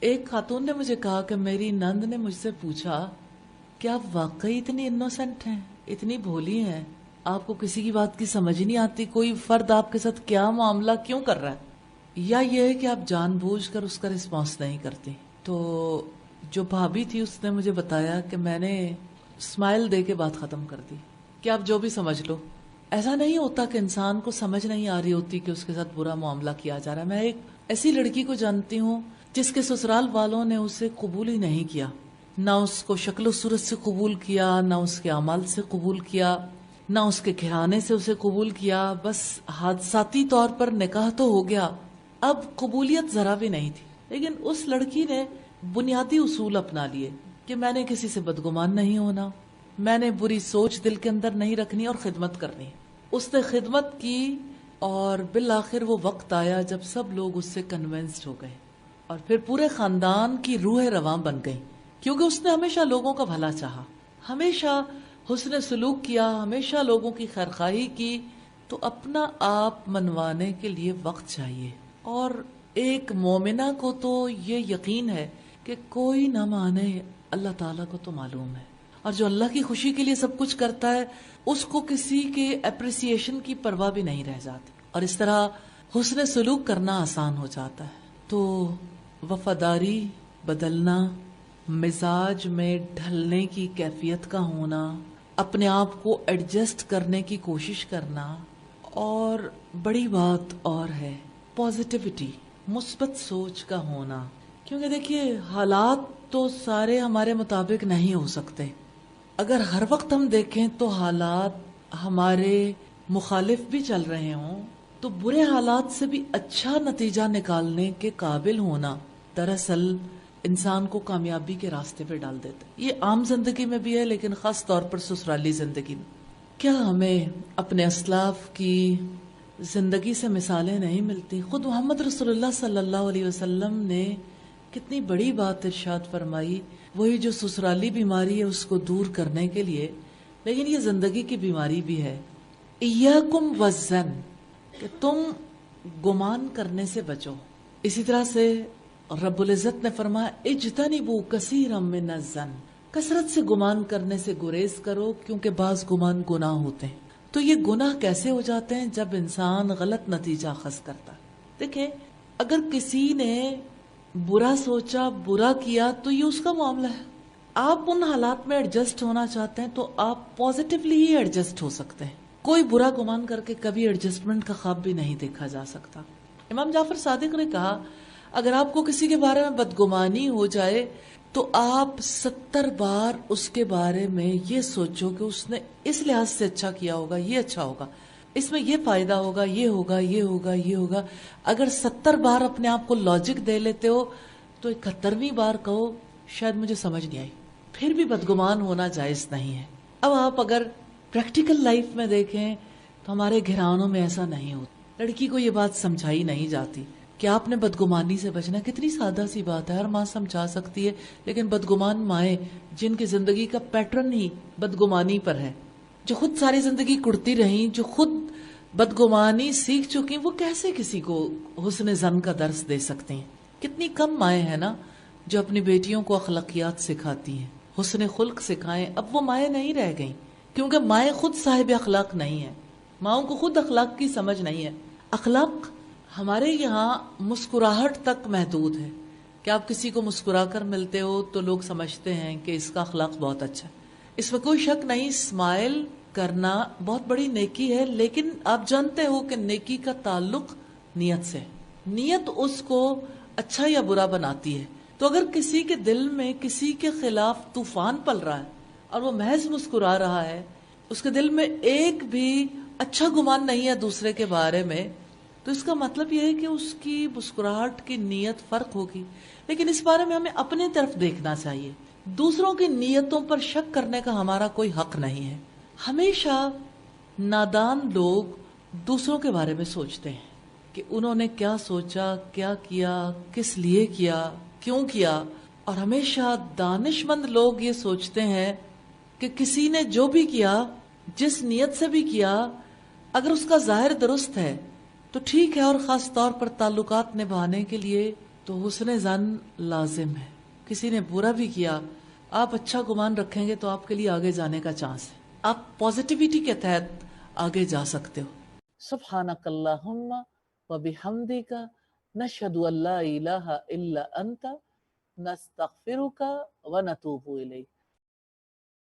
ایک خاتون نے مجھے کہا کہ میری نند نے مجھ سے پوچھا کہ آپ واقعی اتنی انوسینٹ ہیں، اتنی بھولی ہیں، آپ کو کسی کی بات کی سمجھ ہی نہیں آتی، کوئی فرد آپ کے ساتھ کیا معاملہ کیوں کر رہا ہے، یا یہ ہے کہ آپ جان بوجھ کر اس کا رسپانس نہیں کرتی. تو جو بھابھی تھی اس نے مجھے بتایا کہ میں نے اسمائل دے کے بات ختم کر دی کہ آپ جو بھی سمجھ لو. ایسا نہیں ہوتا کہ انسان کو سمجھ نہیں آ رہی ہوتی کہ اس کے ساتھ برا معاملہ کیا جا رہا ہے. میں ایک ایسی لڑکی کو جانتی ہوں جس کے سسرال والوں نے اسے قبول ہی نہیں کیا، نہ اس کو شکل و صورت سے قبول کیا، نہ اس کے اعمال سے قبول کیا، نہ اس کے گھرانے سے اسے قبول کیا. بس حادثاتی طور پر نکاح تو ہو گیا، اب قبولیت ذرا بھی نہیں تھی. لیکن اس لڑکی نے بنیادی اصول اپنا لیے کہ میں نے کسی سے بدگمان نہیں ہونا، میں نے بری سوچ دل کے اندر نہیں رکھنی اور خدمت کرنی. اس نے خدمت کی اور بالآخر وہ وقت آیا جب سب لوگ اس سے کنونسڈ ہو گئے اور پھر پورے خاندان کی روح رواں بن گئی، کیونکہ اس نے ہمیشہ لوگوں کا بھلا چاہا، ہمیشہ حسن سلوک کیا، ہمیشہ لوگوں کی خیرخواہی کی. تو اپنا آپ منوانے کے لیے وقت چاہیے. اور ایک مومنہ کو تو یہ یقین ہے کہ کوئی نہ مانے، اللہ تعالیٰ کو تو معلوم ہے، اور جو اللہ کی خوشی کے لیے سب کچھ کرتا ہے اس کو کسی کے اپریسیشن کی پرواہ بھی نہیں رہ جاتی، اور اس طرح حسن سلوک کرنا آسان ہو جاتا ہے. تو وفاداری بدلنا، مزاج میں ڈھلنے کی کیفیت کا ہونا، اپنے آپ کو ایڈجسٹ کرنے کی کوشش کرنا، اور بڑی بات اور ہے پازیٹیوٹی، مثبت سوچ کا ہونا. کیونکہ دیکھیے حالات تو سارے ہمارے مطابق نہیں ہو سکتے. اگر ہر وقت ہم دیکھیں تو حالات ہمارے مخالف بھی چل رہے ہوں تو برے حالات سے بھی اچھا نتیجہ نکالنے کے قابل ہونا دراصل انسان کو کامیابی کے راستے پہ ڈال دیتا ہے. یہ عام زندگی میں بھی ہے لیکن خاص طور پر سسرالی زندگی میں. کیا ہمیں اپنے اسلاف کی زندگی سے مثالیں نہیں ملتی؟ خود محمد رسول اللہ صلی اللہ علیہ وسلم نے کتنی بڑی بات ارشاد فرمائی، وہی جو سسرالی بیماری ہے اس کو دور کرنے کے لیے، لیکن یہ زندگی کی بیماری بھی ہے. ایاکم والظن، کہ تم گمان کرنے سے بچو. اسی طرح سے رب العزت نے فرمایا اجتنبوا کثیرا من الظن، کثرت سے گمان کرنے سے گریز کرو کیونکہ بعض گمان گناہ ہوتے ہیں. تو یہ گناہ کیسے ہو جاتے ہیں؟ جب انسان غلط نتیجہ اخذ کرتا ہے. دیکھیں اگر کسی نے برا سوچا، برا کیا تو یہ اس کا معاملہ ہے. آپ ان حالات میں ایڈجسٹ ہونا چاہتے ہیں تو آپ پازیٹیولی ہی ایڈجسٹ ہو سکتے ہیں. کوئی برا گمان کر کے کبھی ایڈجسٹمنٹ کا خواب بھی نہیں دیکھا جا سکتا. امام جعفر صادق نے کہا اگر آپ کو کسی کے بارے میں بدگمانی ہو جائے تو آپ 70 بار اس کے بارے میں یہ سوچو کہ اس نے اس لحاظ سے اچھا کیا ہوگا، یہ اچھا ہوگا، اس میں یہ فائدہ ہوگا، یہ ہوگا، یہ ہوگا، یہ ہوگا. اگر 70 بار اپنے آپ کو لاجک دے لیتے ہو تو 71ویں بار کہو شاید مجھے سمجھ نہیں آئی، پھر بھی بدگمان ہونا جائز نہیں ہے. اب آپ اگر پریکٹیکل لائف میں دیکھیں تو ہمارے گھرانوں میں ایسا نہیں ہوتا. لڑکی کو یہ بات سمجھائی نہیں جاتی کہ آپ نے بدگمانی سے بچنا. کتنی سادہ سی بات ہے، ہر ماں سمجھا سکتی ہے، لیکن بدگمان مائیں جن کی زندگی کا پیٹرن ہی بدگمانی پر ہے، جو خود ساری زندگی کڑتی رہیں، جو خود بدگمانی سیکھ چکی، وہ کیسے کسی کو حسن زن کا درس دے سکتے ہیں؟ کتنی کم مائیں ہیں نا جو اپنی بیٹیوں کو اخلاقیات سکھاتی ہیں، حسن خلق سکھائیں. اب وہ مائیں نہیں رہ گئیں کیونکہ مائیں خود صاحب اخلاق نہیں ہیں، ماؤں کو خود اخلاق کی سمجھ نہیں ہے. اخلاق ہمارے یہاں مسکراہٹ تک محدود ہے کہ آپ کسی کو مسکرا کر ملتے ہو تو لوگ سمجھتے ہیں کہ اس کا اخلاق بہت اچھا ہے. اس میں کوئی شک نہیں، اسمائل کرنا بہت بڑی نیکی ہے، لیکن آپ جانتے ہو کہ نیکی کا تعلق نیت سے، نیت اس کو اچھا یا برا بناتی ہے. تو اگر کسی کے دل میں کسی کے خلاف طوفان پل رہا ہے اور وہ محض مسکرا رہا ہے، اس کے دل میں ایک بھی اچھا گمان نہیں ہے دوسرے کے بارے میں، تو اس کا مطلب یہ ہے کہ اس کی مسکراہٹ کی نیت فرق ہوگی. لیکن اس بارے میں ہمیں اپنی طرف دیکھنا چاہیے، دوسروں کی نیتوں پر شک کرنے کا ہمارا کوئی حق نہیں ہے. ہمیشہ نادان لوگ دوسروں کے بارے میں سوچتے ہیں کہ انہوں نے کیا سوچا، کیا کیا، کس لیے کیا، کیوں کیا. اور ہمیشہ دانش مند لوگ یہ سوچتے ہیں کہ کسی نے جو بھی کیا، جس نیت سے بھی کیا، اگر اس کا ظاہر درست ہے تو ٹھیک ہے، اور خاص طور پر تعلقات نبھانے کے لیے تو حسن زن لازم ہے. کسی نے برا بھی کیا، آپ اچھا گمان رکھیں گے تو آپ کے لیے آگے جانے کا چانس ہے، آپ پازیٹیوٹی کے تحت آگے جا سکتے ہو. سبحانک اللہم و بحمدک نشہد ان لا الہ الا انت نستغفرک و نتوب الیک.